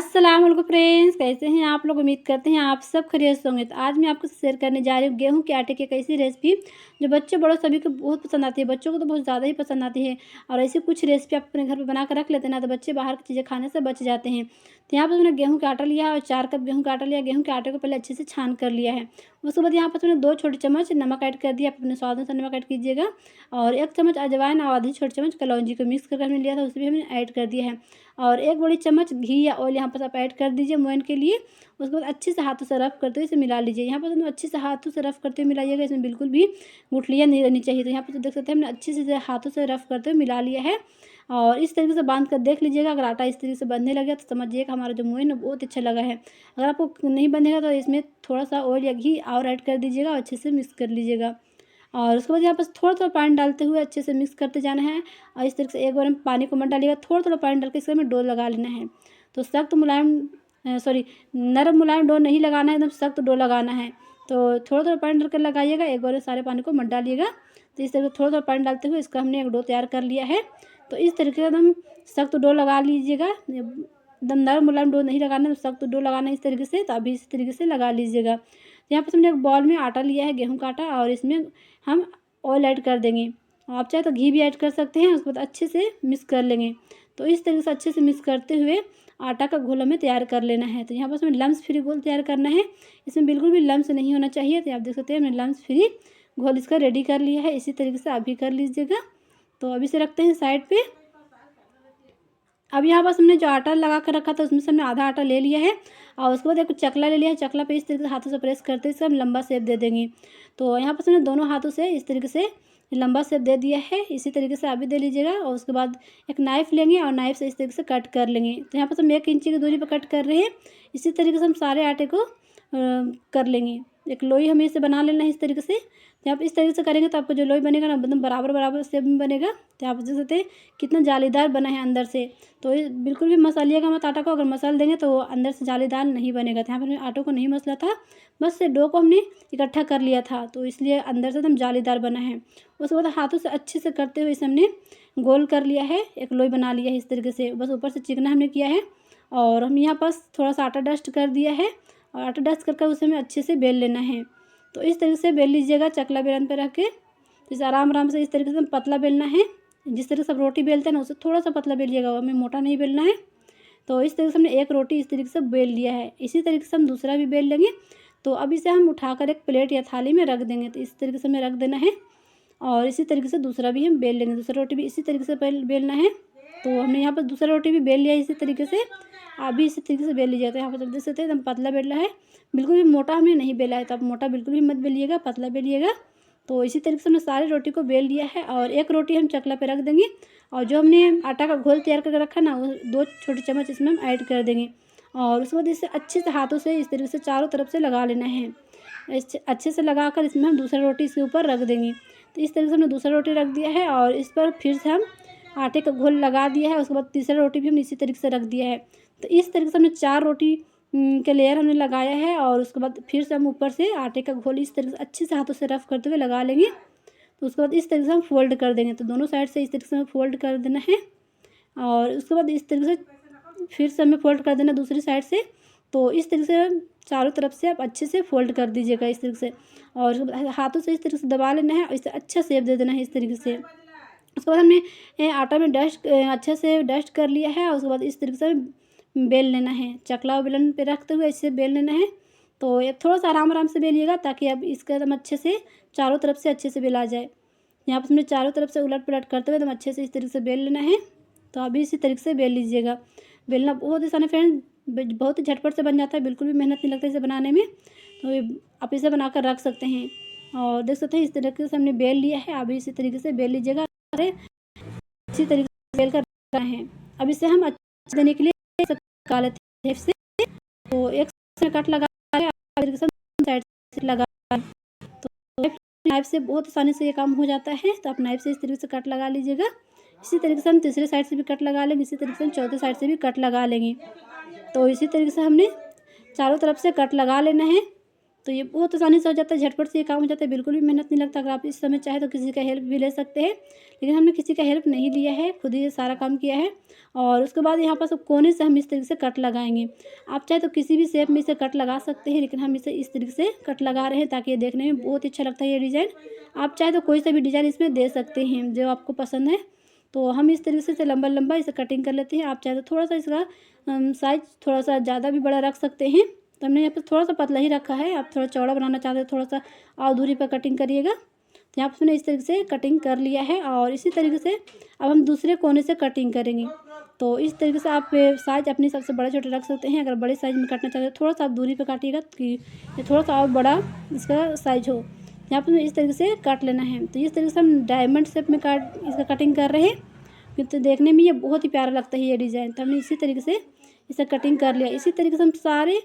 अस्सलाम वालेकुम फ्रेंड्स, कैसे हैं आप लोग। उम्मीद करते हैं आप सब खैरियत से होंगे। तो आज मैं आपको शेयर करने जा रही हूँ गेहूं के आटे की एक ऐसी रेसिपी जो बच्चे बड़ों सभी को बहुत पसंद आती है। बच्चों को तो बहुत ज़्यादा ही पसंद आती है। और ऐसी कुछ रेसिपी आप अपने घर पे बना कर रख लेते हैं ना, तो बच्चे बाहर की चीज़ें खाने से बच जाते हैं। तो यहाँ पर मैंने गेहूँ का आटा लिया है और 4 कप गेहूँ का आटा लिया। गेहूँ के आटे को पहले अच्छे से छान कर लिया है। उसके बाद यहाँ पर मैंने 2 छोटे चम्मच नमक ऐड कर दिया। आप अपने स्वाद अनुसार नमक ऐड कीजिएगा। और 1 चम्मच अजवाइन और आधी छोटे चम्मच कलौंजी को मिक्स करके हमने लिया था, उसे भी हमने ऐड कर दिया है। और 1 बड़ी चम्मच घी या ऑयल यहाँ पर आप ऐड कर दीजिए मोयन के लिए। उसके बाद अच्छे से हाथों से रफ करते हुए इसे मिला लीजिए। यहाँ पर तो अच्छे से हाथों से रफ करते हुए मिलाइएगा, इसमें बिल्कुल भी गुठलियाँ नहीं रहनी चाहिए। तो यहाँ पर तो देख सकते हैं हमने अच्छे से हाथों से रफ करते हुए मिला लिया है। और इस तरीके से बांध कर देख लीजिएगा। अगर आटा इस तरीके से बंधने लगे तो समझिएगा हमारा जो मोयन है बहुत अच्छा लगा है। अगर आपको नहीं बंधेगा तो इसमें थोड़ा सा ऑयल या घी और ऐड कर दीजिएगा और अच्छे से मिक्स कर लीजिएगा। और उसके बाद यहाँ पर थोड़ा-थोड़ा पानी डालते हुए अच्छे से मिक्स करते जाना है। और इस तरीके से एक बार में पानी को मत डालिएगा, थोड़ा-थोड़ा पानी डाल के इसमें हमें डो लगा लेना है। तो सख्त मुलायम नरम मुलायम डो नहीं लगाना है, एकदम सख्त डो लगाना है। तो थोड़ा-थोड़ा पानी डाल कर लगाइएगा, एक बार में सारे पानी को मत डालिएगा। तो इस तरह से थोड़ा-थोड़ा पानी डालते हुए इसका हमने एक डो तैयार कर लिया है। तो इस तरीके से एकदम सख्त डो लगा लीजिएगा। एकदम नरम मुलायम डो नहीं लगाना है, सख्त डो लगाना है इस तरीके से। तो अभी इस तरीके से लगा लीजिएगा। यहाँ पर हमने एक बाउल में आटा लिया है, गेहूँ का आटा, और इसमें हम ऑयल ऐड कर देंगे। आप चाहे तो घी भी ऐड कर सकते हैं। उसके बाद अच्छे से मिक्स कर लेंगे। तो इस तरीके से अच्छे से मिक्स करते हुए आटा का घोल हमें तैयार कर लेना है। तो यहाँ पर हमें लम्स फ्री घोल तैयार करना है। इसमें बिल्कुल भी लम्स नहीं होना चाहिए। तो आप देख सकते हैं हमने लम्स फ्री घोल इसका रेडी कर लिया है। इसी तरीके से आप भी कर लीजिएगा। तो अभी से रखते हैं साइड पे। अब यहाँ बस हमने जो आटा लगा कर रखा था उसमें से हमने आधा आटा ले लिया है। और उसके बाद एक चकला ले लिया है। चकला पे इस तरीके से हाथों से प्रेस करते इसे हम लंबा शेप दे देंगे। तो यहाँ पर हमने दोनों हाथों से इस तरीके से लंबा शेप दे दिया है। इसी तरीके से आप भी दे लीजिएगा। और उसके बाद एक नाइफ़ लेंगे और नाइफ़ से इस तरीके से कट कर लेंगे। तो यहाँ पर हम 1 इंची की दूरी पर कट कर रहे हैं। इसी तरीके से हम सारे आटे को कर लेंगे। एक लोई हमें इसे बना लेना है इस तरीके से। तो आप इस तरीके से करेंगे तो आपको जो लोई बनेगा ना एकदम बराबर शेप में बनेगा। तो आप देख सकते हैं कितना जालीदार बना है अंदर से। तो ये बिल्कुल भी मसलिएगा मत आटा को। अगर मसल देंगे तो अंदर से जालीदार नहीं बनेगा। तो यहाँ पर हमने आटे को नहीं मसला था, बस से डो को हमने इकट्ठा कर लिया था, तो इसलिए अंदर से एकदम जालीदार बना है। उसके बाद हाथों से अच्छे से करते हुए इसे हमने गोल कर लिया है, एक लोई बना लिया है इस तरीके से। बस ऊपर से चिकना हमने किया है। और हम यहाँ पास थोड़ा सा आटा डस्ट कर दिया है। और आटा डस्ट करके उसे हमें अच्छे से बेल लेना है। तो इस तरीके से बेल लीजिएगा चकला बेलन पे रख के। इसे आराम से इस तरीके से पतला बेलना है। जिस तरीके से आप रोटी बेलते हैं ना उससे थोड़ा सा पतला बेलिएगा, हमें मोटा नहीं बेलना है। तो इस तरीके से हमने एक रोटी इस तरीके से बेल लिया है। इसी तरीके से हम दूसरा भी बेल लेंगे। तो अब इसे हम उठाकर एक प्लेट या थाली में रख देंगे। तो इस तरीके से हमें रख देना है। और इसी तरीके से दूसरा भी हम बेल लेंगे। दूसरा रोटी भी इसी तरीके से बेलना है। तो हमने यहाँ पर दूसरा रोटी भी बेल लिया है इसी तरीके से। आप भी इसी तरीके से बेल लीजिए। तो यहाँ पर देख सकते हैं एकदम पतला बेला है, बिल्कुल भी मोटा हमने नहीं बेला है। तो आप मोटा बिल्कुल भी मत बेलिएगा, पतला बेलिएगा। तो इसी तरीके से हमने सारी रोटी को बेल लिया है। और एक रोटी हम चकला पे रख देंगे। और जो हमने आटा का घोल तैयार करके रखा ना, वो 2 छोटे चम्मच इसमें हम ऐड कर देंगे। और उसके बाद इसे अच्छे से हाथों से इस तरीके से चारों तरफ से लगा लेना है। अच्छे से लगाकर इसमें हम दूसरा रोटी इसके ऊपर रख देंगे। तो इस तरीके से हमने दूसरा रोटी रख दिया है। और इस पर फिर से हम आटे का घोल लगा दिया है। उसके बाद तीसरा रोटी भी हमने इसी तरीके से रख दिया है। तो इस तरीके से हमने 4 रोटी के लेयर हमने लगाया है। और उसके बाद फिर से हम ऊपर से आटे का घोल इस तरीके से अच्छे से हाथों से रफ करते हुए लगा लेंगे। तो उसके बाद इस तरीके से हम फोल्ड कर देंगे। तो दोनों साइड से इस तरीके से हमें फोल्ड कर देना है। और उसके बाद इस तरीके से फिर से हमें फोल्ड कर देना दूसरी साइड से। तो इस तरीके से चारों तरफ से आप अच्छे से फोल्ड कर दीजिएगा इस तरीके से। और उसके बाद हाथों से इस तरीके से दबा लेना है और इसे अच्छा शेप दे देना है इस तरीके से। उसके बाद हमने आटा में अच्छे से डस्ट कर लिया है। और उसके बाद इस तरीके से बेल लेना है, चकला बेलन पे रखते हुए इसे बेल लेना है। तो ये थोड़ा सा आराम से बेलिएगा ताकि अब इसका एकदम अच्छे से चारों तरफ से अच्छे से बेला जाए। यहाँ पर हमने चारों तरफ से उलट पलट करते हुए एकदम अच्छे से इस तरीके से बेल लेना है। तो अभी इसी तरीके से बेल लीजिएगा। बेलना बहुत आसान है फ्रेंड, बहुत ही झटपट से बन जाता है, बिल्कुल भी मेहनत नहीं लगता इसे बनाने में। तो आप इसे बनाकर रख सकते हैं। और देख सकते हैं इस तरीके से हमने बेल लिया है। अभी इसी तरीके से बेल लीजिएगा। इसी तरीके से बेल कर रखना है। अब इसे हम अच्छे देने के लिए काले टेप से तो एक कट लगा साइड से लगा। तो नाइफ से बहुत आसानी से ये काम हो जाता है। तो आप नाइफ से इस तरीके से कट लगा लीजिएगा। इसी तरीके से हम तीसरे साइड से भी कट लगा लेंगे। इसी तरीके से हम चौथे साइड से भी कट लगा लेंगे। तो इसी तरीके से हमने चारों तरफ से कट लगा लेना है। तो ये बहुत आसानी से हो जाता है, झटपट से ये काम हो जाता है, बिल्कुल भी मेहनत नहीं लगता। अगर आप इस समय चाहें तो किसी का हेल्प भी ले सकते हैं, लेकिन हमने किसी का हेल्प नहीं लिया है, खुद ही ये सारा काम किया है। और उसके बाद यहाँ पर सब कोने से हम इस तरीके से कट लगाएँगे। आप चाहे तो किसी भी शेप में इसे कट लगा सकते हैं, लेकिन हम इसे इस तरीके से कट लगा रहे हैं ताकि ये देखने में बहुत ही अच्छा लगता है ये डिज़ाइन। आप चाहे तो कोई सा भी डिज़ाइन इसमें दे सकते हैं जो आपको पसंद है। तो हम इस तरीके से इसे लंबा-लंबा इसे कटिंग कर लेते हैं। आप चाहे तो थोड़ा-सा इसका साइज़ थोड़ा-सा ज़्यादा भी बड़ा रख सकते हैं। तो हमने यहाँ पे थोड़ा-सा पतला ही रखा है। आप थोड़ा चौड़ा बनाना चाहते हो, थोड़ा-सा और दूरी पर कटिंग करिएगा। तो यहाँ पे हमने इस तरीके से कटिंग कर लिया है और इसी तरीके से अब हम दूसरे कोने से कटिंग करेंगे। तो इस तरीके से आप साइज़ अपने हिसाब से बड़े-छोटे रख सकते हैं। अगर बड़े साइज़ में काटना चाहते हो, थोड़ा-सा आप दूरी पे काटिएगा कि ये थोड़ा-सा और बड़ा इसका साइज़ हो। यहाँ पे हमें इस तरीके से काट लेना है। तो इस तरीके से हम डायमंड शेप में इसका कटिंग कर रहे हैं। तो देखने में ये बहुत ही प्यारा लगता है ये डिज़ाइन। तो हमने इसी तरीके से इसे कटिंग कर लिया। इसी तरीके से हम सारे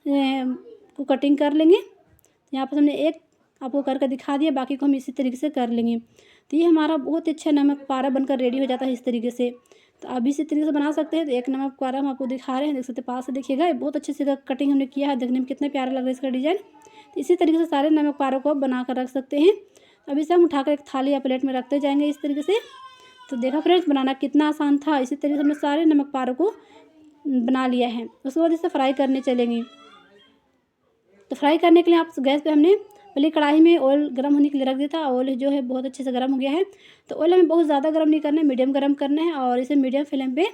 को कटिंग कर लेंगे। यहाँ पर हमने एक आपको करके दिखा दिया, बाकी को हम इसी तरीके से कर लेंगे। तो ये हमारा बहुत ही अच्छा नमक पारा बनकर रेडी हो जाता है इस तरीके से। तो आप भी इसी तरीके से बना सकते हैं। तो एक नमक पारा हम आपको दिखा रहे हैं, देख सकते हैं, पास से देखिएगा, ये बहुत अच्छे से कटिंग हमने किया है। देखने में कितना प्यारा लग रहा है इसका डिज़ाइन। तो इसी तरीके से सारे नमक पारों को आप बना कर रख सकते हैं। अब इसे हम उठाकर एक थाली या प्लेट में रखते जाएंगे इस तरीके से। तो देखा फ्रेंड्स, बनाना कितना आसान था। इसी तरीके से हमने सारे नमक पारों को बना लिया है। उसके बाद इसे फ्राई करने चलेंगे। तो फ्राई करने के लिए आप गैस पे हमने पहले कढ़ाई में ऑयल गर्म होने के लिए रख दिया था। ऑयल जो है बहुत अच्छे से गर्म हो गया है। तो ऑयल हमें बहुत ज़्यादा गर्म नहीं करना है, मीडियम गर्म करना है और इसे मीडियम फ्लेम पे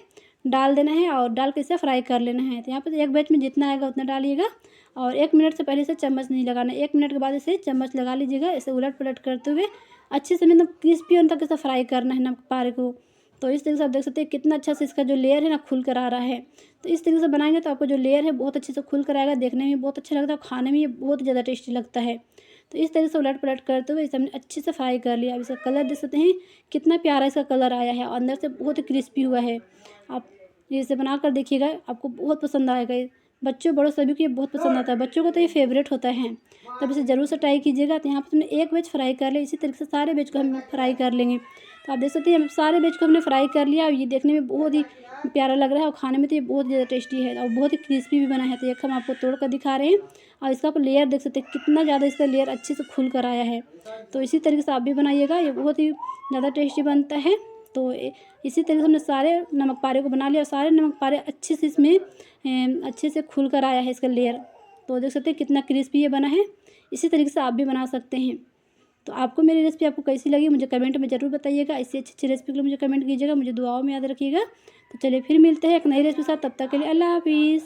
डाल देना है और डाल के इसे फ्राई कर लेना है। तो यहाँ पे एक बैच में जितना आएगा उतना डालिएगा और 1 मिनट से पहले इसे चम्मच नहीं लगाना। 1 मिनट के बाद इसे चम्मच लगा लीजिएगा। इसे उलट पलट करते हुए अच्छे से मतलब क्रिस्पी होने तक इसे फ्राई करना है नमक पारे को। तो इस तरीके से आप देख सकते हैं कितना अच्छा से इसका जो लेयर है ना खुल कर आ रहा है। तो इस तरीके से बनाएंगे तो आपको जो लेयर है बहुत अच्छे से खुल कर आएगा, देखने में बहुत अच्छा लगता है और खाने में ये बहुत ज़्यादा टेस्टी लगता है। तो इस तरीके से उलट पलट करते हुए इसे हमने अच्छे से फ्राई कर लिया। अब इसका कलर देख सकते हैं कितना प्यारा इसका कलर आया है और अंदर से बहुत ही क्रिस्पी हुआ है। आप इसे बना कर देखिएगा, आपको बहुत पसंद आएगा। ये बच्चों बड़ों सभी को ये बहुत पसंद आता है, बच्चों को तो ये फेवरेट होता है। तब इसे ज़रूर से ट्राई कीजिएगा। तो यहाँ पर हमने एक वेज फ्राई कर लिया, इसी तरीके से सारे वेज को हम फ्राई कर लेंगे। तो आप देख सकते हैं हम सारे वेज को हमने फ्राई कर लिया और ये देखने में बहुत ही प्यारा लग रहा है और खाने में तो ये बहुत ज़्यादा टेस्टी है और बहुत ही क्रिस्पी भी बना है। तो एक हम आपको तोड़ कर दिखा रहे हैं और इसका आप लेयर देख सकते हैं कितना ज़्यादा इसका लेयर अच्छे से खुल कर आया है। तो इसी तरीके से आप भी बनाइएगा, ये बहुत ही ज़्यादा टेस्टी बनता है। तो इसी तरीके से हमने सारे नमक पारे को बना लिया और सारे नमक पारे अच्छे से इसमें अच्छे से खुल कर आया है इसका लेयर। तो देख सकते हैं कितना क्रिस्पी ये बना है। इसी तरीके से आप भी बना सकते हैं। तो आपको मेरी रेसिपी आपको कैसी लगी मुझे कमेंट में ज़रूर बताइएगा। ऐसी अच्छी रेसिपी के लिए मुझे कमेंट कीजिएगा, मुझे दुआओं में याद रखिएगा। तो चलिए फिर मिलते हैं एक नई रेसिपी के साथ, तब तक के लिए अल्लाह हाफिज़।